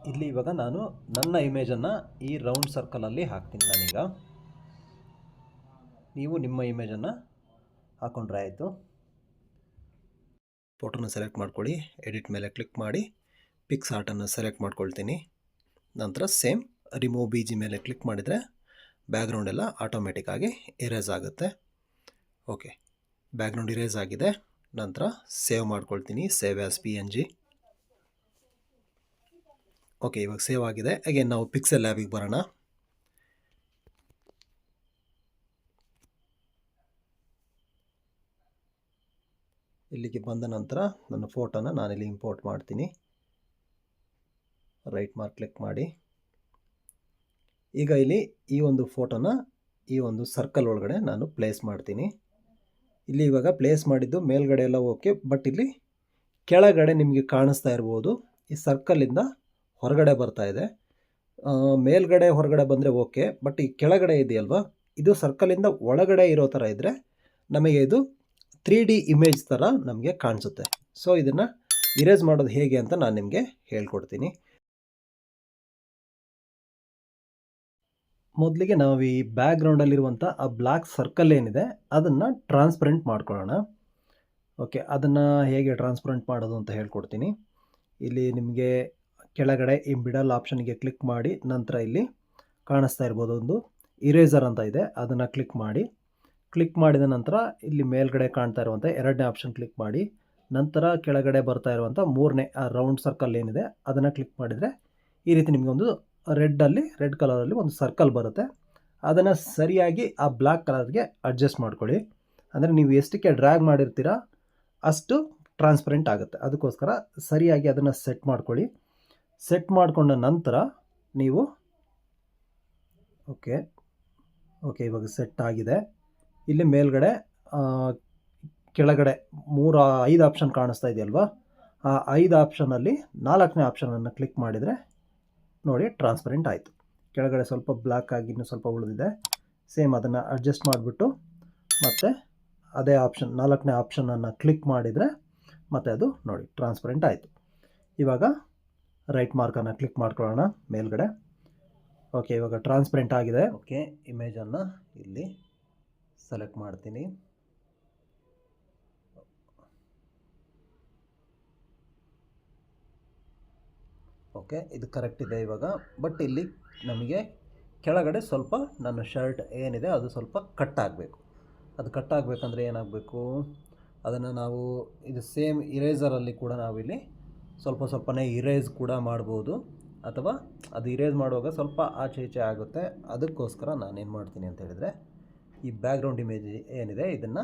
ಇಲ್ಲಿ ಇವಾಗ ನಾನು ನನ್ನ ಇಮೇಜನ್ನು ಈ ರೌಂಡ್ ಸರ್ಕಲಲ್ಲಿ ಹಾಕ್ತೀನಿ. ನಾನೀಗ ನೀವು ನಿಮ್ಮ ಇಮೇಜನ್ನು ಹಾಕ್ಕೊಂಡ್ರೆ ಆಯಿತು. ಫೋಟೋನ ಸೆಲೆಕ್ಟ್ ಮಾಡ್ಕೊಳ್ಳಿ. ಎಡಿಟ್ ಮೇಲೆ ಕ್ಲಿಕ್ ಮಾಡಿ ಪಿಕ್ಸಾರ್ಟನ್ನು ಸೆಲೆಕ್ಟ್ ಮಾಡ್ಕೊಳ್ತೀನಿ. ನಂತರ ಸೇಮ್ ರಿಮೂವ್ BG ಮೇಲೆ ಕ್ಲಿಕ್ ಮಾಡಿದರೆ ಬ್ಯಾಕ್ಗ್ರೌಂಡ್ ಎಲ್ಲ ಆಟೋಮೆಟಿಕ್ಕಾಗಿ ಇರೇಸ್ ಆಗುತ್ತೆ. ಓಕೆ, ಬ್ಯಾಕ್ಗ್ರೌಂಡ್ ಇರೇಸ್ ಆಗಿದೆ. ನಂತರ ಸೇವ್ ಮಾಡ್ಕೊಳ್ತೀನಿ. Save as PNG. ಓಕೆ, ಇವಾಗ ಸೇವ್ ಆಗಿದೆ. ಅಗೇನ್ ನಾವು ಪಿಕ್ಸೆಲ್ ಲ್ಯಾಬಿಗೆ ಬರೋಣ. ಇಲ್ಲಿಗೆ ಬಂದ ನಂತರ ನನ್ನ ಫೋಟೋನ ನಾನಿಲ್ಲಿ ಇಂಪೋರ್ಟ್ ಮಾಡ್ತೀನಿ. ರೈಟ್ ಮಾರ್ಕ್ ಕ್ಲಿಕ್ ಮಾಡಿ ಈಗ ಇಲ್ಲಿ ಈ ಒಂದು ಫೋಟೋನ ಈ ಒಂದು ಸರ್ಕಲ್ ಒಳಗಡೆ ನಾನು ಪ್ಲೇಸ್ ಮಾಡ್ತೀನಿ. ಇಲ್ಲಿ ಇವಾಗ ಪ್ಲೇಸ್ ಮಾಡಿದ್ದು ಮೇಲ್ಗಡೆ ಎಲ್ಲ ಓಕೆ, ಬಟ್ ಇಲ್ಲಿ ಕೆಳಗಡೆ ನಿಮಗೆ ಕಾಣಿಸ್ತಾ ಇರ್ಬೋದು ಈ ಸರ್ಕಲಿಂದ ಹೊರಗಡೆ ಬರ್ತಾ ಇದೆ. ಮೇಲ್ಗಡೆ ಹೊರಗಡೆ ಬಂದರೆ ಓಕೆ, ಬಟ್ ಈ ಕೆಳಗಡೆ ಇದೆಯಲ್ವಾ, ಇದು ಸರ್ಕಲಿಂದ ಒಳಗಡೆ ಇರೋ ಥರ ಇದ್ದರೆ ನಮಗೆ ಇದು 3D ಇಮೇಜ್ ಥರ ನಮಗೆ ಕಾಣಿಸುತ್ತೆ. ಸೊ ಇದನ್ನು ಇರೇಸ್ ಮಾಡೋದು ಹೇಗೆ ಅಂತ ನಾನು ನಿಮಗೆ ಹೇಳ್ಕೊಡ್ತೀನಿ. ಮೊದಲಿಗೆ ನಾವು ಈ ಬ್ಯಾಕ್ಗ್ರೌಂಡಲ್ಲಿರುವಂಥ ಆ ಬ್ಲ್ಯಾಕ್ ಸರ್ಕಲ್ ಏನಿದೆ ಅದನ್ನು ಟ್ರಾನ್ಸ್ಪರೆಂಟ್ ಮಾಡ್ಕೊಳ್ಳೋಣ. ಓಕೆ, ಅದನ್ನು ಹೇಗೆ ಟ್ರಾನ್ಸ್ಪರೆಂಟ್ ಮಾಡೋದು ಅಂತ ಹೇಳ್ಕೊಡ್ತೀನಿ. ಇಲ್ಲಿ ನಿಮಗೆ ಕೆಳಗಡೆ ಈ ಮಿಡಲ್ ಆಪ್ಷನ್ಗೆ ಕ್ಲಿಕ್ ಮಾಡಿ ನಂತರ ಇಲ್ಲಿ ಕಾಣಿಸ್ತಾ ಇರ್ಬೋದು ಒಂದು ಇರೇಸರ್ ಅಂತ ಇದೆ, ಅದನ್ನು ಕ್ಲಿಕ್ ಮಾಡಿ. ಕ್ಲಿಕ್ ಮಾಡಿದ ನಂತರ ಇಲ್ಲಿ ಮೇಲ್ಗಡೆ ಕಾಣ್ತಾ ಇರುವಂಥ ಎರಡನೇ ಆಪ್ಷನ್ ಕ್ಲಿಕ್ ಮಾಡಿ ನಂತರ ಕೆಳಗಡೆ ಬರ್ತಾ ಇರುವಂಥ ಮೂರನೇ ಆ ರೌಂಡ್ ಸರ್ಕಲ್ ಏನಿದೆ ಅದನ್ನು ಕ್ಲಿಕ್ ಮಾಡಿದರೆ ಈ ರೀತಿ ನಿಮಗೆ ಒಂದು ರೆಡ್ ಕಲರಲ್ಲಿ ಒಂದು ಸರ್ಕಲ್ ಬರುತ್ತೆ. ಅದನ್ನು ಸರಿಯಾಗಿ ಆ ಬ್ಲ್ಯಾಕ್ ಕಲರ್ಗೆ ಅಡ್ಜಸ್ಟ್ ಮಾಡ್ಕೊಳ್ಳಿ. ಅಂದರೆ ನೀವು ಎಷ್ಟಕ್ಕೆ ಡ್ರ್ಯಾಗ್ ಮಾಡಿರ್ತೀರ ಅಷ್ಟು ಟ್ರಾನ್ಸ್ಪರೆಂಟ್ ಆಗುತ್ತೆ. ಅದಕ್ಕೋಸ್ಕರ ಸರಿಯಾಗಿ ಅದನ್ನು ಸೆಟ್ ಮಾಡ್ಕೊಳ್ಳಿ. ಸೆಟ್ ಮಾಡಿಕೊಂಡ ನಂತರ ನೀವು ಓಕೆ ಇವಾಗ ಸೆಟ್ ಆಗಿದೆ. ಇಲ್ಲಿ ಮೇಲ್ಗಡೆ ಕೆಳಗಡೆ 5 ಆಪ್ಷನ್ ಕಾಣಿಸ್ತಾ ಇದೆಯಲ್ವಾ, ಆ 5 ಆಪ್ಷನಲ್ಲಿ 4ನೇ ಆಪ್ಷನನ್ನು ಕ್ಲಿಕ್ ಮಾಡಿದರೆ ನೋಡಿ ಟ್ರಾನ್ಸ್ಪರೆಂಟ್ ಆಯಿತು. ಕೆಳಗಡೆ ಸ್ವಲ್ಪ ಬ್ಲ್ಯಾಕ್ ಆಗಿ ಇನ್ನೂ ಸ್ವಲ್ಪ ಉಳಿದಿದೆ. ಸೇಮ್ ಅದನ್ನು ಅಡ್ಜಸ್ಟ್ ಮಾಡಿಬಿಟ್ಟು ಮತ್ತು ಅದೇ ಆಪ್ಷನ್ 4ನೇ ಆಪ್ಷನನ್ನು ಕ್ಲಿಕ್ ಮಾಡಿದರೆ ಮತ್ತು ಅದು ನೋಡಿ ಟ್ರಾನ್ಸ್ಪರೆಂಟ್ ಆಯಿತು. ಇವಾಗ ರೈಟ್ ಮಾರ್ಕನ್ನು ಕ್ಲಿಕ್ ಮಾಡ್ಕೊಳ್ಳೋಣ ಮೇಲ್ಗಡೆ. ಓಕೆ, ಇವಾಗ ಟ್ರಾನ್ಸ್ಪರೆಂಟ್ ಆಗಿದೆ. ಓಕೆ, ಇಮೇಜನ್ನು ಇಲ್ಲಿ ಸೆಲೆಕ್ಟ್ ಮಾಡ್ತೀನಿ. ಓಕೆ, ಇದು ಕರೆಕ್ಟ್ ಇದೆ ಇವಾಗ. ಬಟ್ ಇಲ್ಲಿ ನಮಗೆ ಕೆಳಗಡೆ ಸ್ವಲ್ಪ ನನ್ನ ಶರ್ಟ್ ಏನಿದೆ ಅದು ಸ್ವಲ್ಪ ಕಟ್ ಆಗಬೇಕು. ಅದು ಕಟ್ ಆಗಬೇಕಂದ್ರೆ ಏನಾಗಬೇಕು, ಅದನ್ನು ನಾವು ಇದು ಸೇಮ್ ಇರೇಸರಲ್ಲಿ ಕೂಡ ನಾವಿಲ್ಲಿ ಸ್ವಲ್ಪನೇ ಇರೇಸ್ ಕೂಡ ಮಾಡ್ಬೋದು, ಅಥವಾ ಅದು ಇರೇಸ್ ಮಾಡುವಾಗ ಸ್ವಲ್ಪ ಆಚೆ ಈಚೆ ಆಗುತ್ತೆ. ಅದಕ್ಕೋಸ್ಕರ ನಾನೇನು ಮಾಡ್ತೀನಿ ಅಂತ ಹೇಳಿದರೆ ಈ ಬ್ಯಾಕ್ಗ್ರೌಂಡ್ ಇಮೇಜ್ ಏನಿದೆ ಇದನ್ನು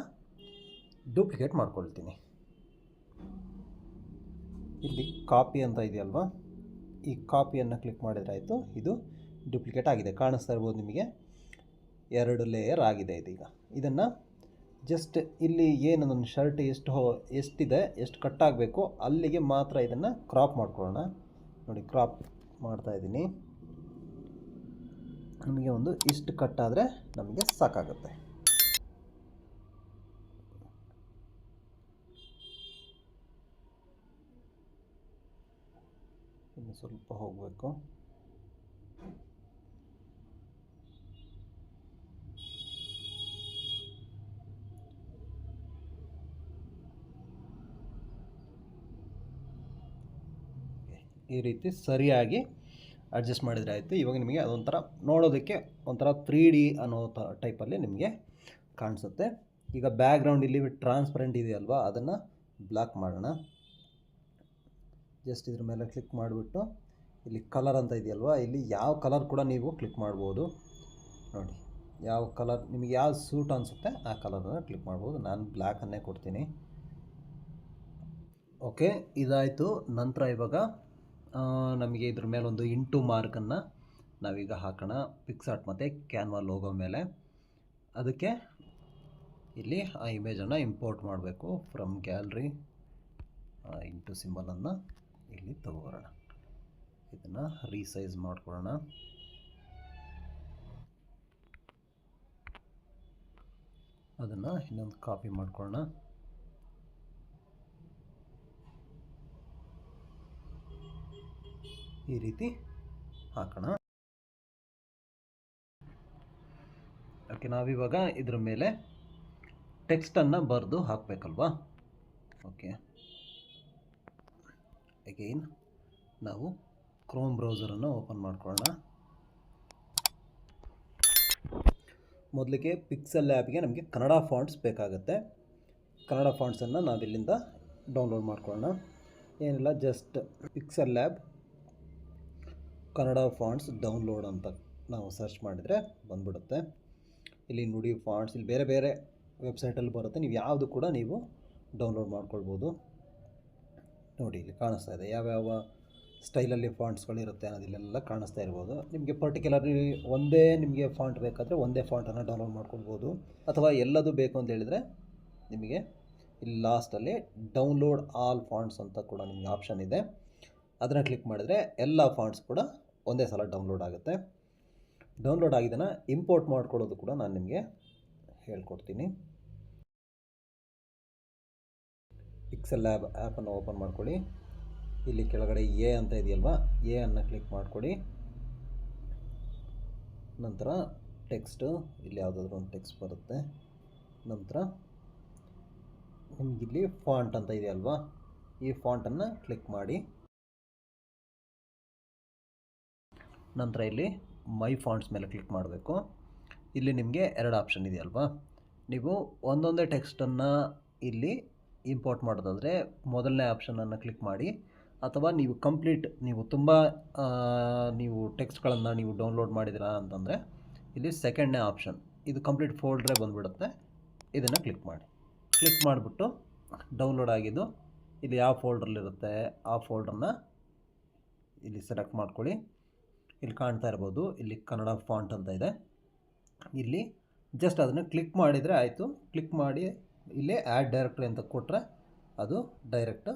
ಡೂಪ್ಲಿಕೇಟ್ ಮಾಡ್ಕೊಳ್ತೀನಿ. ಇಲ್ಲಿ ಕಾಪಿ ಅಂತ ಇದೆಯಲ್ವಾ, ಈ ಕಾಪಿಯನ್ನು ಕ್ಲಿಕ್ ಮಾಡಿದರೆ ಆಯಿತು. ಇದು ಡೂಪ್ಲಿಕೇಟ್ ಆಗಿದೆ, ಕಾಣಿಸ್ತಾ ಇರ್ಬೋದು ನಿಮಗೆ 2 ಲೇಯರ್ ಆಗಿದೆ ಇದೀಗ. ಇದನ್ನು ಜಸ್ಟ್ ಇಲ್ಲಿ ಏನು ನನ್ನ ಶರ್ಟ್ ಎಷ್ಟಿದೆ ಎಷ್ಟು ಕಟ್ ಆಗಬೇಕು ಅಲ್ಲಿಗೆ ಮಾತ್ರ ಇದನ್ನು ಕ್ರಾಪ್ ಮಾಡ್ಕೊಳ್ಳೋಣ. ನೋಡಿ ಕ್ರಾಪ್ ಮಾಡ್ತಾಯಿದ್ದೀನಿ. ನಮಗೆ ಒಂದು ಇಷ್ಟು ಕಟ್ ಆದರೆ ನಮಗೆ ಸಾಕಾಗುತ್ತೆ. ಇನ್ನು ಸ್ವಲ್ಪ ಹೋಗಬೇಕು. ಈ ರೀತಿ ಸರಿಯಾಗಿ ಅಡ್ಜಸ್ಟ್ ಮಾಡಿದರೆ ಆಯಿತು. ಇವಾಗ ನಿಮಗೆ ಅದೊಂಥರ ನೋಡೋದಕ್ಕೆ ಒಂಥರ 3D ಅನ್ನೋ ಟೈಪಲ್ಲಿ ನಿಮಗೆ ಕಾಣಿಸುತ್ತೆ. ಈಗ ಬ್ಯಾಕ್ಗ್ರೌಂಡ್ ಇಲ್ಲಿ ಟ್ರಾನ್ಸ್ಪರೆಂಟ್ ಇದೆಯಲ್ವಾ, ಅದನ್ನು ಬ್ಲಾಕ್ ಮಾಡೋಣ. ಜಸ್ಟ್ ಇದ್ರ ಮೇಲೆ ಕ್ಲಿಕ್ ಮಾಡಿಬಿಟ್ಟು ಇಲ್ಲಿ ಕಲರ್ ಅಂತ ಇದೆಯಲ್ವಾ, ಇಲ್ಲಿ ಯಾವ ಕಲರ್ ಕೂಡ ನೀವು ಕ್ಲಿಕ್ ಮಾಡ್ಬೋದು. ನೋಡಿ ಯಾವ ಕಲರ್ ನಿಮಗೆ ಯಾವ ಸೂಟ್ ಅನಿಸುತ್ತೆ ಆ ಕಲರನ್ನು ಕ್ಲಿಕ್ ಮಾಡ್ಬೋದು. ನಾನು ಬ್ಲ್ಯಾಕನ್ನೇ ಕೊಡ್ತೀನಿ. ಓಕೆ, ಇದಾಯಿತು. ನಂತರ ಇವಾಗ ನಮಗೆ ಇದ್ರ ಮೇಲೆ ಒಂದು ಇಂಟು ಮಾರ್ಕನ್ನು ನಾವೀಗ ಹಾಕೋಣ ಪಿಕ್ಸಾರ್ಟ್ ಮತ್ತು ಕ್ಯಾನ್ವಾ ಲೋಗೋ ಮೇಲೆ. ಅದಕ್ಕೆ ಇಲ್ಲಿ ಆ ಇಮೇಜನ್ನು ಇಂಪೋರ್ಟ್ ಮಾಡಬೇಕು ಫ್ರಮ್ ಗ್ಯಾಲರಿ. ಇಂಟು ಸಿಂಬಲನ್ನು ಇಲ್ಲಿ ತಗೋಬರೋಣ. ಇದನ್ನು ರೀಸೈಜ್ ಮಾಡ್ಕೊಳ್ಳೋಣ. ಅದನ್ನು ಇನ್ನೊಂದು ಕಾಪಿ ಮಾಡ್ಕೊಳ್ಳೋಣ. ಈ ರೀತಿ ಹಾಕೋಣ. ಓಕೆ, ನಾವಿವಾಗ ಇದ್ರ ಮೇಲೆ ಟೆಕ್ಸ್ಟನ್ನು ಬರೆದು ಹಾಕಬೇಕಲ್ವಾ. ಓಕೆ, ಅಗೈನ್ ನಾವು ಕ್ರೋಮ್ ಬ್ರೌಸರನ್ನು ಓಪನ್ ಮಾಡ್ಕೊಳ್ಳೋಣ. ಮೊದಲಿಗೆ ಪಿಕ್ಸೆಲ್ ಲ್ಯಾಬ್ಗೆ ನಮಗೆ ಕನ್ನಡ ಫಾಂಟ್ಸ್ ಬೇಕಾಗುತ್ತೆ. ಕನ್ನಡ ಫಾಂಟ್ಸನ್ನು ನಾವಿಲ್ಲಿಂದ ಡೌನ್ಲೋಡ್ ಮಾಡ್ಕೊಳ್ಳೋಣ. ಏನಿಲ್ಲ, just pixel lab Kannada fonts download ಅಂತ ನಾವು ಸರ್ಚ್ ಮಾಡಿದರೆ ಬಂದ್ಬಿಡುತ್ತೆ. ಇಲ್ಲಿ ನುಡಿ ಫಾಂಟ್ಸ್ ಇಲ್ಲಿ ಬೇರೆ ಬೇರೆ ವೆಬ್ಸೈಟಲ್ಲಿ ಬರುತ್ತೆ. ನೀವು ಯಾವುದು ಕೂಡ ನೀವು ಡೌನ್ಲೋಡ್ ಮಾಡ್ಕೊಳ್ಬೋದು. ನೋಡಿ, ಇಲ್ಲಿ ಕಾಣಿಸ್ತಾ ಇದೆ ಯಾವ್ಯಾವ ಸ್ಟೈಲಲ್ಲಿ ಫಾಂಟ್ಸ್ಗಳಿರುತ್ತೆ ಅನ್ನೋದಿಲ್ಲೆಲ್ಲ ಕಾಣಿಸ್ತಾ ಇರ್ಬೋದು. ನಿಮಗೆ ಪರ್ಟಿಕ್ಯುಲರ್ಲಿ ಒಂದೇ ನಿಮಗೆ ಫಾಂಟ್ ಬೇಕಾದರೆ ಒಂದೇ ಫಾಂಟನ್ನು ಡೌನ್ಲೋಡ್ ಮಾಡ್ಕೊಳ್ಬೋದು. ಅಥವಾ ಎಲ್ಲದು ಬೇಕು ಅಂತ ಹೇಳಿದರೆ ನಿಮಗೆ ಇಲ್ಲಿ ಲಾಸ್ಟಲ್ಲಿ ಡೌನ್ಲೋಡ್ ಆಲ್ ಫಾಂಟ್ಸ್ ಅಂತ ಕೂಡ ನಿಮಗೆ ಆಪ್ಷನ್ ಇದೆ. ಅದನ್ನು ಕ್ಲಿಕ್ ಮಾಡಿದರೆ ಎಲ್ಲ ಫಾಂಟ್ಸ್ ಕೂಡ ಒಂದೇ ಸಲ ಡೌನ್ಲೋಡ್ ಆಗುತ್ತೆ. ಡೌನ್ಲೋಡ್ ಆಗಿದ್ದನ್ನು ಇಂಪೋರ್ಟ್ ಮಾಡ್ಕೊಳ್ಳೋದು ಕೂಡ ನಾನು ನಿಮಗೆ ಹೇಳ್ಕೊಡ್ತೀನಿ. ಪಿಕ್ಸೆಲ್ ಲ್ಯಾಬ್ ಆ್ಯಪನ್ನು ಓಪನ್ ಮಾಡ್ಕೊಳ್ಳಿ. ಇಲ್ಲಿ ಕೆಳಗಡೆ ಎ ಅಂತ ಇದೆಯಲ್ವಾ, ಎ ಅನ್ನು ಕ್ಲಿಕ್ ಮಾಡ್ಕೊಳ್ಳಿ. ನಂತರ ಟೆಕ್ಸ್ಟು, ಇಲ್ಲಿ ಯಾವುದಾದ್ರೂ ಒಂದು ಟೆಕ್ಸ್ಟ್ ಬರುತ್ತೆ. ನಂತರ ನಿಮಗಿಲ್ಲಿ ಫಾಂಟ್ ಅಂತ ಇದೆಯಲ್ವಾ, ಈ ಫಾಂಟನ್ನು ಕ್ಲಿಕ್ ಮಾಡಿ. ನಂತರ ಇಲ್ಲಿ ಮೈ ಫಾಂಟ್ಸ್ ಮೇಲೆ ಕ್ಲಿಕ್ ಮಾಡಬೇಕು. ಇಲ್ಲಿ ನಿಮಗೆ ಎರಡು ಆಪ್ಷನ್ ಇದೆಯಲ್ವಾ, ನೀವು ಒಂದೊಂದೇ ಟೆಕ್ಸ್ಟನ್ನು ಇಲ್ಲಿ ಇಂಪೋರ್ಟ್ ಮಾಡೋದಾದರೆ ಮೊದಲನೇ ಆಪ್ಷನನ್ನು ಕ್ಲಿಕ್ ಮಾಡಿ. ಅಥವಾ ನೀವು ಕಂಪ್ಲೀಟ್ ನೀವು ತುಂಬ ನೀವು ಟೆಕ್ಸ್ಟ್ಗಳನ್ನು ನೀವು ಡೌನ್ಲೋಡ್ ಮಾಡಿದ್ದೀರಾ ಅಂತಂದರೆ ಇಲ್ಲಿ ಸೆಕೆಂಡ್ನೇ ಆಪ್ಷನ್, ಇದು ಕಂಪ್ಲೀಟ್ ಫೋಲ್ಡ್ರೇ ಬಂದುಬಿಡುತ್ತೆ. ಇದನ್ನು ಕ್ಲಿಕ್ ಮಾಡಿ. ಕ್ಲಿಕ್ ಮಾಡಿಬಿಟ್ಟು ಡೌನ್ಲೋಡ್ ಆಗಿದ್ದು ಇಲ್ಲಿ ಯಾವ ಫೋಲ್ಡ್ರಲ್ಲಿರುತ್ತೆ ಆ ಫೋಲ್ಡ್ರನ್ನ ಇಲ್ಲಿ ಸೆಲೆಕ್ಟ್ ಮಾಡ್ಕೊಳ್ಳಿ. ಇಲ್ಲಿ ಕಾಣ್ತಾ ಇರ್ಬೋದು, ಇಲ್ಲಿ ಕನ್ನಡ ಫಾಂಟ್ ಅಂತ ಇದೆ. ಇಲ್ಲಿ ಜಸ್ಟ್ ಅದನ್ನು ಕ್ಲಿಕ್ ಮಾಡಿದರೆ ಆಯಿತು. ಕ್ಲಿಕ್ ಮಾಡಿ ಇಲ್ಲೇ ಆ್ಯಡ್ ಡೈರೆಕ್ಟ್ರಿ ಅಂತ ಕೊಟ್ಟರೆ ಅದು ಡೈರೆಕ್ಟ್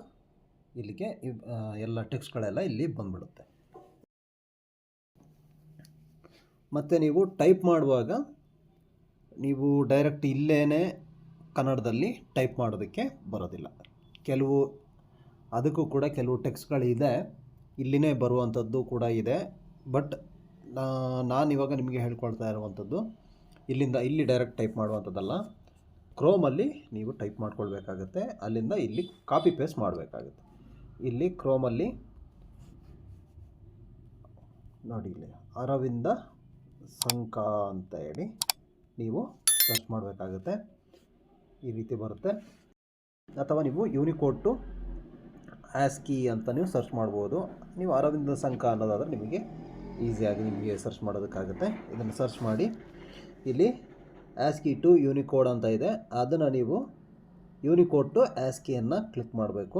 ಇಲ್ಲಿಗೆ ಎಲ್ಲ ಟೆಕ್ಸ್ಟ್ಗಳೆಲ್ಲ ಇಲ್ಲಿ ಬಂದ್ಬಿಡುತ್ತೆ. ಮತ್ತು ನೀವು ಟೈಪ್ ಮಾಡುವಾಗ ನೀವು ಡೈರೆಕ್ಟ್ ಇಲ್ಲೇ ಕನ್ನಡದಲ್ಲಿ ಟೈಪ್ ಮಾಡೋದಕ್ಕೆ ಬರೋದಿಲ್ಲ. ಅದಕ್ಕೂ ಕೂಡ ಕೆಲವು ಟೆಕ್ಸ್ಟ್ಗಳಿದೆ, ಇಲ್ಲಿನೇ ಬರುವಂಥದ್ದು ಕೂಡ ಇದೆ. ಬಟ್ ನಾನಿವಾಗ ನಿಮಗೆ ಹೇಳ್ಕೊಳ್ತಾ ಇರುವಂಥದ್ದು ಇಲ್ಲಿ ಡೈರೆಕ್ಟ್ ಟೈಪ್ ಮಾಡುವಂಥದ್ದಲ್ಲ. ಕ್ರೋಮಲ್ಲಿ ನೀವು ಟೈಪ್ ಮಾಡ್ಕೊಳ್ಬೇಕಾಗತ್ತೆ. ಅಲ್ಲಿಂದ ಇಲ್ಲಿ ಕಾಪಿ ಪೇಸ್ಟ್ ಮಾಡಬೇಕಾಗುತ್ತೆ. ಇಲ್ಲಿ ಕ್ರೋಮಲ್ಲಿ ನೋಡಿ, ಇಲ್ಲಿ ಅರವಿಂದ ಸಂಕ ಅಂತ ಹೇಳಿ ನೀವು ಸರ್ಚ್ ಮಾಡಬೇಕಾಗುತ್ತೆ. ಈ ರೀತಿ ಬರುತ್ತೆ. ಅಥವಾ ನೀವು ಯೂನಿಕೋಡ್ ಟು ಆಸ್ಕಿ ಅಂತ ನೀವು ಸರ್ಚ್ ಮಾಡ್ಬೋದು. ನೀವು ಅರವಿಂದ ಸಂಕ ಅನ್ನೋದಾದರೆ ನಿಮಗೆ ಈಸಿಯಾಗಿ ನಿಮಗೆ ಸರ್ಚ್ ಮಾಡೋದಕ್ಕಾಗುತ್ತೆ. ಇದನ್ನು ಸರ್ಚ್ ಮಾಡಿ ಇಲ್ಲಿ ಆಸ್ಕಿ ಟು ಯೂನಿಕೋಡ್ ಅಂತ ಇದೆ. ಅದನ್ನು ನೀವು ಯೂನಿಕೋಡ್ ಟು ಆಸ್ಕಿಯನ್ನು ಕ್ಲಿಕ್ ಮಾಡಬೇಕು.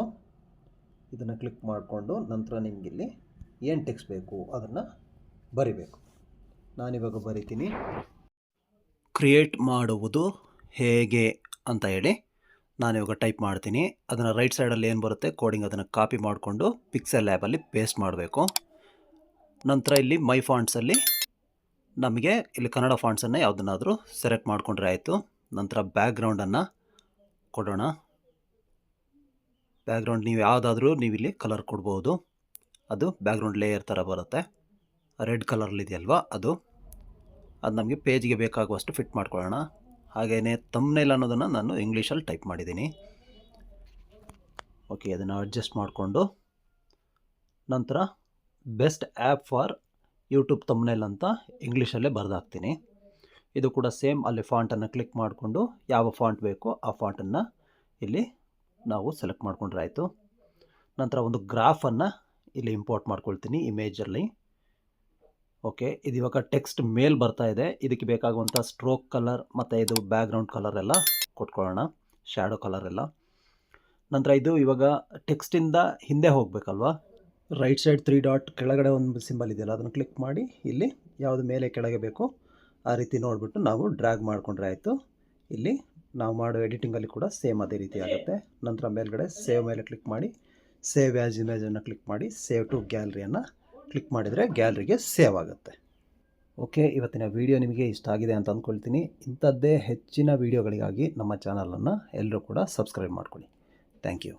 ಇದನ್ನು ಕ್ಲಿಕ್ ಮಾಡಿಕೊಂಡು ನಂತರ ನಿಮಗಿಲ್ಲಿ ಏನು ಟೆಕ್ಸ್ಟ್ ಬೇಕು ಅದನ್ನು ಬರಿಬೇಕು. ನಾನಿವಾಗ ಬರಿತೀನಿ, ಕ್ರಿಯೇಟ್ ಮಾಡುವುದು ಹೇಗೆ ಅಂತ ಹೇಳಿ ನಾನಿವಾಗ ಟೈಪ್ ಮಾಡ್ತೀನಿ. ಅದನ್ನು ರೈಟ್ ಸೈಡಲ್ಲಿ ಏನು ಬರುತ್ತೆ ಕೋಡಿಂಗ್, ಅದನ್ನು ಕಾಪಿ ಮಾಡಿಕೊಂಡು ಪಿಕ್ಸೆಲ್ ಲ್ಯಾಬಲ್ಲಿ ಪೇಸ್ಟ್ ಮಾಡಬೇಕು. ನಂತರ ಇಲ್ಲಿ ಮೈ ಫಾಂಟ್ಸಲ್ಲಿ ನಮಗೆ ಇಲ್ಲಿ ಕನ್ನಡ ಫಾಂಟ್ಸನ್ನು ಯಾವುದನ್ನಾದರೂ ಸೆಲೆಕ್ಟ್ ಮಾಡಿಕೊಂಡ್ರೆ ಆಯಿತು. ನಂತರ ಬ್ಯಾಕ್ಗ್ರೌಂಡನ್ನು ಕೊಡೋಣ. ಬ್ಯಾಕ್ಗ್ರೌಂಡ್ ನೀವು ಯಾವುದಾದ್ರೂ ನೀವು ಇಲ್ಲಿ ಕಲರ್ ಕೊಡ್ಬೋದು. ಅದು ಬ್ಯಾಕ್ಗ್ರೌಂಡ್ ಲೇಯರ್ ಥರ ಬರುತ್ತೆ, ರೆಡ್ ಕಲರ್ಲಿದೆಯಲ್ವಾ ಅದು ನಮಗೆ ಪೇಜ್ಗೆ ಬೇಕಾಗುವಷ್ಟು ಫಿಟ್ ಮಾಡ್ಕೊಳ್ಳೋಣ. ಹಾಗೆಯೇ ಥಂಬ್ನೇಲ್ ಅನ್ನೋದನ್ನು ನಾನು ಇಂಗ್ಲೀಷಲ್ಲಿ ಟೈಪ್ ಮಾಡಿದ್ದೀನಿ. ಓಕೆ, ಅದನ್ನು ಅಡ್ಜಸ್ಟ್ ಮಾಡಿಕೊಂಡು ನಂತರ best app for YouTube thumbnail ಅಂತ ಇಂಗ್ಲೀಷಲ್ಲೇ ಬರೆದಾಕ್ತೀನಿ. ಇದು ಕೂಡ ಸೇಮ್, ಅಲ್ಲಿ ಫಾಂಟನ್ನು ಕ್ಲಿಕ್ ಮಾಡಿಕೊಂಡು ಯಾವ ಫಾಂಟ್ ಬೇಕೋ ಆ ಫಾಂಟನ್ನು ಇಲ್ಲಿ ನಾವು ಸೆಲೆಕ್ಟ್ ಮಾಡಿಕೊಂಡ್ರೆ ಆಯಿತು. ನಂತರ ಒಂದು ಗ್ರಾಫನ್ನು ಇಲ್ಲಿ ಇಂಪೋರ್ಟ್ ಮಾಡ್ಕೊಳ್ತೀನಿ ಇಮೇಜಲ್ಲಿ. ಓಕೆ, ಇದು ಇವಾಗ ಟೆಕ್ಸ್ಟ್ ಮೇಲ್ ಬರ್ತಾ ಇದೆ. ಇದಕ್ಕೆ ಬೇಕಾಗುವಂಥ ಸ್ಟ್ರೋಕ್ ಕಲರ್ ಮತ್ತು ಇದು ಬ್ಯಾಕ್ಗ್ರೌಂಡ್ ಕಲರ್ ಎಲ್ಲ ಕೊಟ್ಕೊಳ್ಳೋಣ, ಶ್ಯಾಡೋ ಕಲರ್ ಎಲ್ಲ. ನಂತರ ಇದು ಇವಾಗ ಟೆಕ್ಸ್ಟಿಂದ ಹಿಂದೆ ಹೋಗಬೇಕಲ್ವಾ, ರೈಟ್ ಸೈಡ್ 3 ಡಾಟ್ ಕೆಳಗಡೆ ಒಂದು ಸಿಂಬಲ್ ಇದೆಯಲ್ಲ ಅದನ್ನು ಕ್ಲಿಕ್ ಮಾಡಿ ಇಲ್ಲಿ ಯಾವುದು ಮೇಲೆ ಕೆಳಗೆ ಬೇಕು ಆ ರೀತಿ ನೋಡಿಬಿಟ್ಟು ನಾವು ಡ್ರ್ಯಾಗ್ ಮಾಡಿಕೊಂಡ್ರೆ ಆಯಿತು. ಇಲ್ಲಿ ನಾವು ಮಾಡೋ ಎಡಿಟಿಂಗಲ್ಲಿ ಕೂಡ ಸೇಮ್ ಅದೇ ರೀತಿ ಆಗುತ್ತೆ. ನಂತರ ಮೇಲ್ಗಡೆ ಸೇವ್ ಮೇಲೆ ಕ್ಲಿಕ್ ಮಾಡಿ ಸೇವ್ ಆ್ಯಸ್ ಇಮೇಜನ್ನು ಕ್ಲಿಕ್ ಮಾಡಿ ಸೇವ್ ಟು ಗ್ಯಾಲರಿಯನ್ನು ಕ್ಲಿಕ್ ಮಾಡಿದರೆ ಗ್ಯಾಲರಿಗೆ ಸೇವ್ ಆಗುತ್ತೆ. ಓಕೆ, ಇವತ್ತಿನ ವಿಡಿಯೋ ನಿಮಗೆ ಇಷ್ಟ ಆಗಿದೆ ಅಂತ ಅಂದ್ಕೊಳ್ತೀನಿ. ಇಂಥದ್ದೇ ಹೆಚ್ಚಿನ ವೀಡಿಯೋಗಳಿಗಾಗಿ ನಮ್ಮ ಚಾನಲನ್ನು ಎಲ್ಲರೂ ಕೂಡ ಸಬ್ಸ್ಕ್ರೈಬ್ ಮಾಡ್ಕೊಳ್ಳಿ. Thank you.